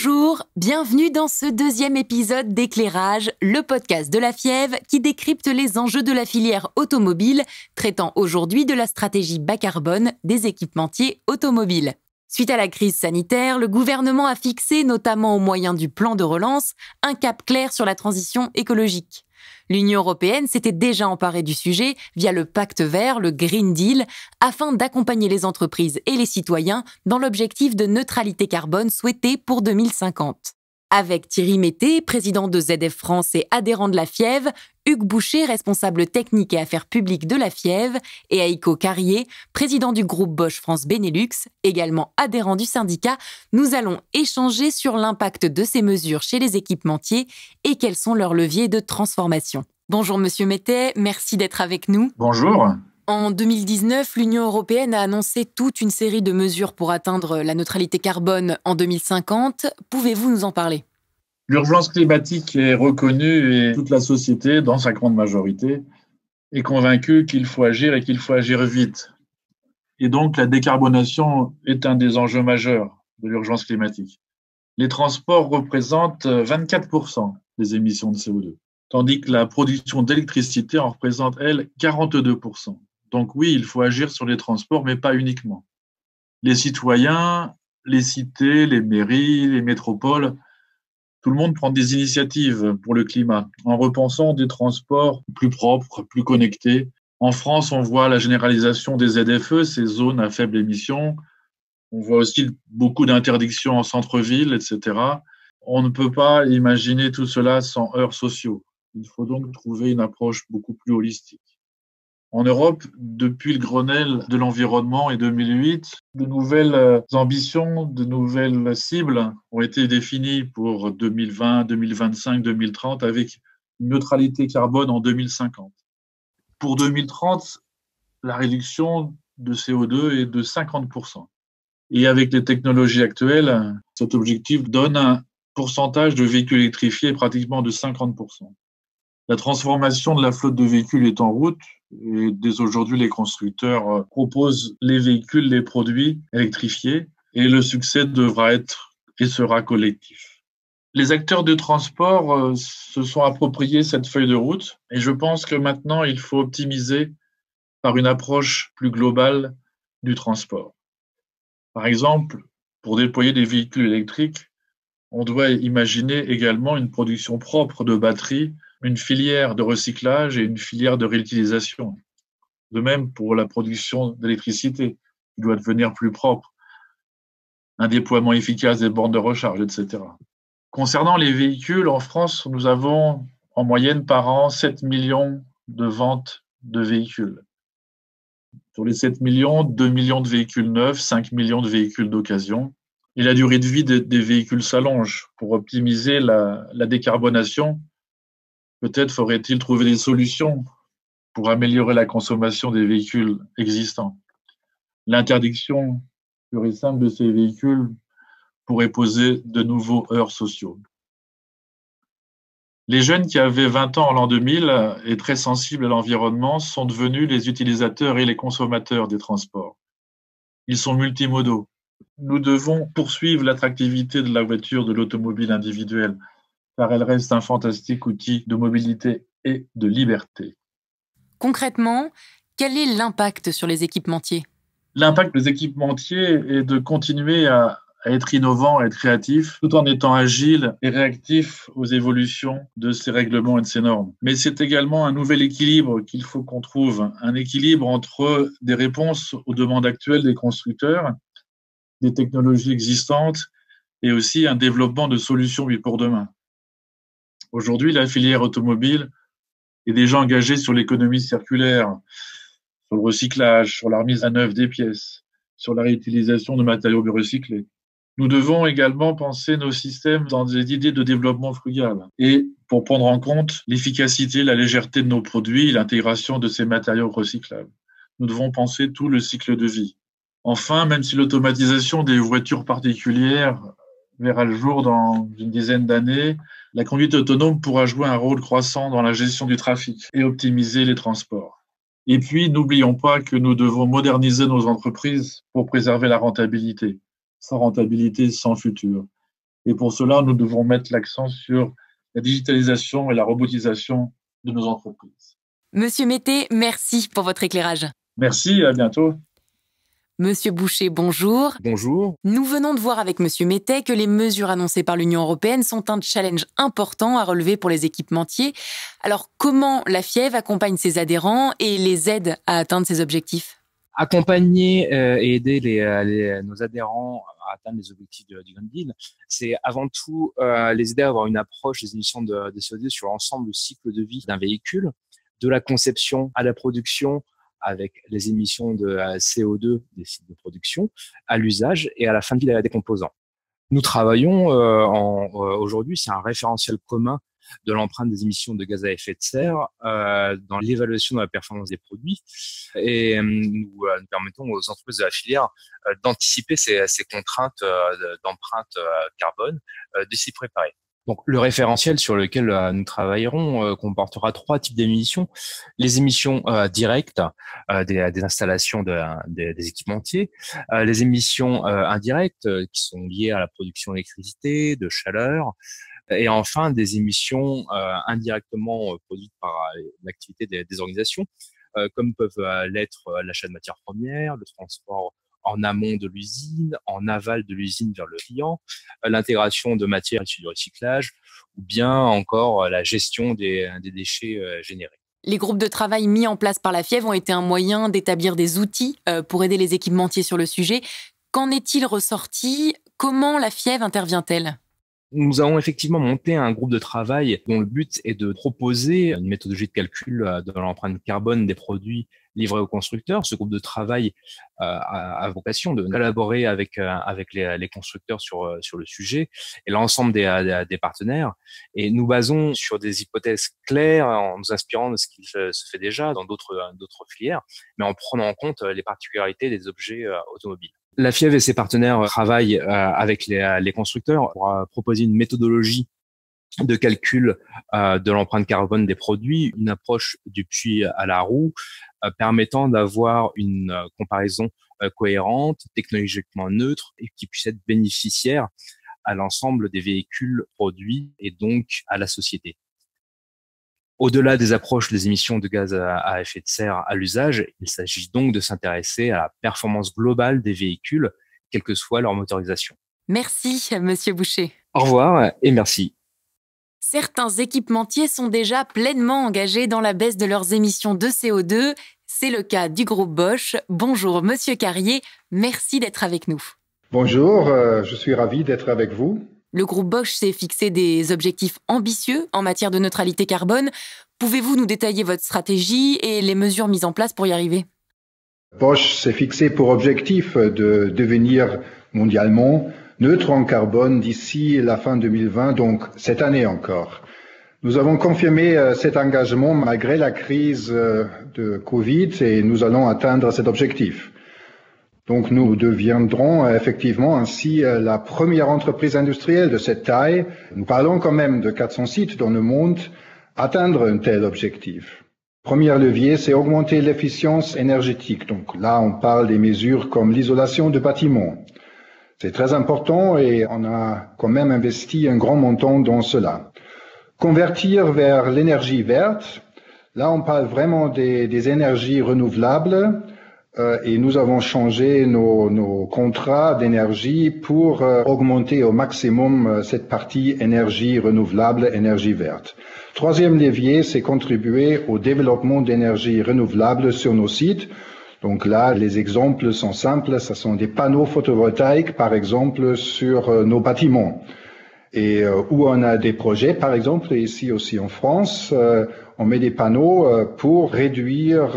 Bonjour, bienvenue dans ce deuxième épisode d'Éclairage, le podcast de la Fièvre qui décrypte les enjeux de la filière automobile, traitant aujourd'hui de la stratégie bas carbone des équipementiers automobiles. Suite à la crise sanitaire, le gouvernement a fixé, notamment au moyen du plan de relance, un cap clair sur la transition écologique. L'Union européenne s'était déjà emparée du sujet via le Pacte vert, le Green Deal, afin d'accompagner les entreprises et les citoyens dans l'objectif de neutralité carbone souhaité pour 2050. Avec Thierry Mété, président de ZF France et adhérent de la Fièvre, Hugues Boucher, responsable technique et affaires publiques de la Fièvre, et Aïko Carrier, président du groupe Bosch France Benelux, également adhérent du syndicat, nous allons échanger sur l'impact de ces mesures chez les équipementiers et quels sont leurs leviers de transformation. Bonjour Monsieur Mété, merci d'être avec nous. Bonjour. En 2019, l'Union européenne a annoncé toute une série de mesures pour atteindre la neutralité carbone en 2050. Pouvez-vous nous en parler ? L'urgence climatique est reconnue et toute la société, dans sa grande majorité, est convaincue qu'il faut agir et qu'il faut agir vite. Et donc, la décarbonation est un des enjeux majeurs de l'urgence climatique. Les transports représentent 24% des émissions de CO2, tandis que la production d'électricité en représente, elle, 42%. Donc oui, il faut agir sur les transports, mais pas uniquement. Les citoyens, les cités, les mairies, les métropoles, tout le monde prend des initiatives pour le climat en repensant des transports plus propres, plus connectés. En France, on voit la généralisation des ZFE, ces zones à faible émission. On voit aussi beaucoup d'interdictions en centre-ville, etc. On ne peut pas imaginer tout cela sans heurts sociaux. Il faut donc trouver une approche beaucoup plus holistique. En Europe, depuis le Grenelle de l'environnement et 2008, de nouvelles ambitions, de nouvelles cibles ont été définies pour 2020, 2025, 2030 avec une neutralité carbone en 2050. Pour 2030, la réduction de CO2 est de 50%. Et avec les technologies actuelles, cet objectif donne un pourcentage de véhicules électrifiés pratiquement de 50%. La transformation de la flotte de véhicules est en route et dès aujourd'hui, les constructeurs proposent les véhicules, les produits électrifiés et le succès devra être et sera collectif. Les acteurs de transport se sont appropriés cette feuille de route et je pense que maintenant, il faut optimiser par une approche plus globale du transport. Par exemple, pour déployer des véhicules électriques, on doit imaginer également une production propre de batteries, une filière de recyclage et une filière de réutilisation. De même pour la production d'électricité, qui doit devenir plus propre, un déploiement efficace des bornes de recharge, etc. Concernant les véhicules, en France, nous avons en moyenne par an 7 millions de ventes de véhicules. Sur les 7 millions, 2 millions de véhicules neufs, 5 millions de véhicules d'occasion. Et la durée de vie des véhicules s'allonge. Pour optimiser la décarbonation, peut-être faudrait-il trouver des solutions pour améliorer la consommation des véhicules existants. L'interdiction pure et simple de ces véhicules pourrait poser de nouveaux heurts sociaux. Les jeunes qui avaient 20 ans en l'an 2000 et très sensibles à l'environnement sont devenus les utilisateurs et les consommateurs des transports. Ils sont multimodaux. Nous devons poursuivre l'attractivité de la voiture, de l'automobile individuelle, car elle reste un fantastique outil de mobilité et de liberté. Concrètement, quel est l'impact sur les équipementiers ? L'impact des équipementiers est de continuer à être innovants, à être créatifs, tout en étant agiles et réactifs aux évolutions de ces règlements et de ces normes. Mais c'est également un nouvel équilibre qu'il faut qu'on trouve, un équilibre entre des réponses aux demandes actuelles des constructeurs, des technologies existantes et aussi un développement de solutions pour demain. Aujourd'hui, la filière automobile est déjà engagée sur l'économie circulaire, sur le recyclage, sur la remise à neuf des pièces, sur la réutilisation de matériaux recyclés. Nous devons également penser nos systèmes dans des idées de développement frugal et pour prendre en compte l'efficacité, la légèreté de nos produits et l'intégration de ces matériaux recyclables. Nous devons penser tout le cycle de vie. Enfin, même si l'automatisation des voitures particulières verra le jour dans une dizaine d'années, la conduite autonome pourra jouer un rôle croissant dans la gestion du trafic et optimiser les transports. Et puis, n'oublions pas que nous devons moderniser nos entreprises pour préserver la rentabilité. Sans rentabilité, sans futur. Et pour cela, nous devons mettre l'accent sur la digitalisation et la robotisation de nos entreprises. Monsieur Mété, merci pour votre éclairage. Merci, à bientôt. Monsieur Boucher, bonjour. Bonjour. Nous venons de voir avec Monsieur Mété que les mesures annoncées par l'Union européenne sont un challenge important à relever pour les équipementiers. Alors, comment la FIEV accompagne ses adhérents et les aide à atteindre ces objectifs ? Accompagner et aider nos adhérents à atteindre les objectifs du Green Deal, c'est avant tout les aider à avoir une approche des émissions de CO2 sur l'ensemble du cycle de vie d'un véhicule, de la conception à la production, avec les émissions de CO2 des sites de production, à l'usage et à la fin de vie des composants. Nous travaillons aujourd'hui, c'est un référentiel commun de l'empreinte des émissions de gaz à effet de serre dans l'évaluation de la performance des produits, et nous permettons aux entreprises de la filière d'anticiper ces contraintes d'empreinte carbone, de s'y préparer. Donc, le référentiel sur lequel nous travaillerons comportera 3 types d'émissions. Les émissions directes des installations des équipementiers, les émissions indirectes qui sont liées à la production d'électricité, de chaleur, et enfin des émissions indirectement produites par l'activité des organisations, comme peuvent l'être l'achat de matières premières, le transport en amont de l'usine, en aval de l'usine vers le client, l'intégration de matières issues du recyclage, ou bien encore la gestion des déchets générés. Les groupes de travail mis en place par la FIEV ont été un moyen d'établir des outils pour aider les équipementiers sur le sujet. Qu'en est-il ressorti ? Comment la FIEV intervient-elle ? Nous avons effectivement monté un groupe de travail dont le but est de proposer une méthodologie de calcul de l'empreinte carbone des produits livrés aux constructeurs. Ce groupe de travail a vocation de collaborer avec les constructeurs sur le sujet et l'ensemble des partenaires. Et nous basons sur des hypothèses claires en nous inspirant de ce qui se fait déjà dans d'autres filières, mais en prenant en compte les particularités des objets automobiles. La FIEV et ses partenaires travaillent avec les constructeurs pour proposer une méthodologie de calcul de l'empreinte carbone des produits, une approche du puits à la roue, permettant d'avoir une comparaison cohérente, technologiquement neutre et qui puisse être bénéficiaire à l'ensemble des véhicules produits et donc à la société. Au-delà des approches des émissions de gaz à effet de serre à l'usage, il s'agit donc de s'intéresser à la performance globale des véhicules, quelle que soit leur motorisation. Merci, Monsieur Boucher. Au revoir et merci. Certains équipementiers sont déjà pleinement engagés dans la baisse de leurs émissions de CO2. C'est le cas du groupe Bosch. Bonjour, Monsieur Carrier. Merci d'être avec nous. Bonjour, je suis ravi d'être avec vous. Le groupe Bosch s'est fixé des objectifs ambitieux en matière de neutralité carbone. Pouvez-vous nous détailler votre stratégie et les mesures mises en place pour y arriver ? Bosch s'est fixé pour objectif de devenir mondialement neutre en carbone d'ici la fin 2020, donc cette année encore. Nous avons confirmé cet engagement malgré la crise de Covid et nous allons atteindre cet objectif. Donc nous deviendrons effectivement ainsi la première entreprise industrielle de cette taille. Nous parlons quand même de 400 sites dans le monde, atteindre un tel objectif. Premier levier, c'est augmenter l'efficience énergétique. Donc là, on parle des mesures comme l'isolation de bâtiments. C'est très important et on a quand même investi un grand montant dans cela. Convertir vers l'énergie verte. Là, on parle vraiment des énergies renouvelables. Et nous avons changé nos contrats d'énergie pour augmenter au maximum cette partie énergie renouvelable, énergie verte. Troisième levier, c'est contribuer au développement d'énergie renouvelable sur nos sites. Donc là, les exemples sont simples. Ce sont des panneaux photovoltaïques, par exemple, sur nos bâtiments. Et où on a des projets, par exemple, et ici aussi en France, on met des panneaux pour réduire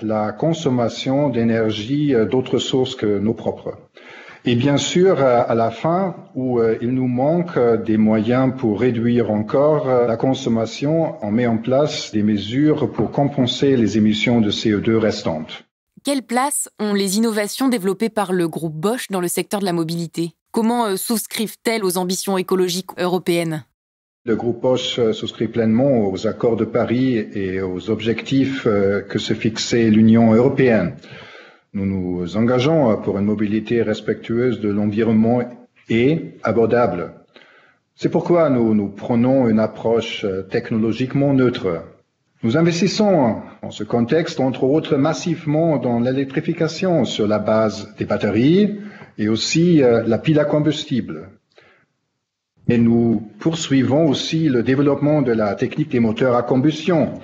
la consommation d'énergie d'autres sources que nos propres. Et bien sûr, à la fin, où il nous manque des moyens pour réduire encore la consommation, on met en place des mesures pour compenser les émissions de CO2 restantes. Quelle place ont les innovations développées par le groupe Bosch dans le secteur de la mobilité ? Comment souscrivent-elles aux ambitions écologiques européennes ? Le groupe Bosch souscrit pleinement aux accords de Paris et aux objectifs que se fixait l'Union européenne. Nous nous engageons pour une mobilité respectueuse de l'environnement et abordable. C'est pourquoi nous prenons une approche technologiquement neutre. Nous investissons en ce contexte, entre autres, massivement dans l'électrification sur la base des batteries et aussi la pile à combustible. Et nous poursuivons aussi le développement de la technique des moteurs à combustion,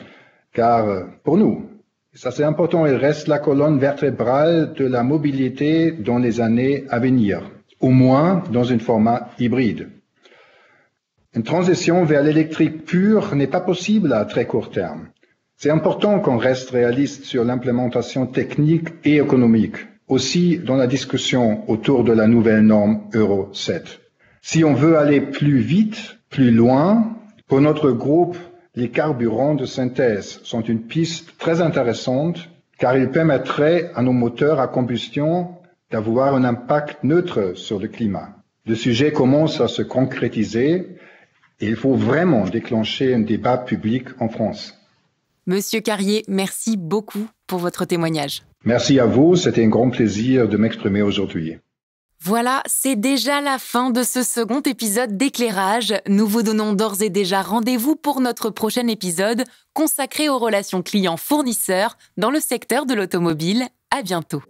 car pour nous, et ça c'est important, il reste la colonne vertébrale de la mobilité dans les années à venir, au moins dans un format hybride. Une transition vers l'électrique pure n'est pas possible à très court terme. C'est important qu'on reste réaliste sur l'implémentation technique et économique, aussi dans la discussion autour de la nouvelle norme Euro 7. Si on veut aller plus vite, plus loin, pour notre groupe, les carburants de synthèse sont une piste très intéressante car ils permettraient à nos moteurs à combustion d'avoir un impact neutre sur le climat. Le sujet commence à se concrétiser et il faut vraiment déclencher un débat public en France. Monsieur Carrier, merci beaucoup pour votre témoignage. Merci à vous, c'était un grand plaisir de m'exprimer aujourd'hui. Voilà, c'est déjà la fin de ce second épisode d'Éclairage. Nous vous donnons d'ores et déjà rendez-vous pour notre prochain épisode consacré aux relations clients-fournisseurs dans le secteur de l'automobile. À bientôt.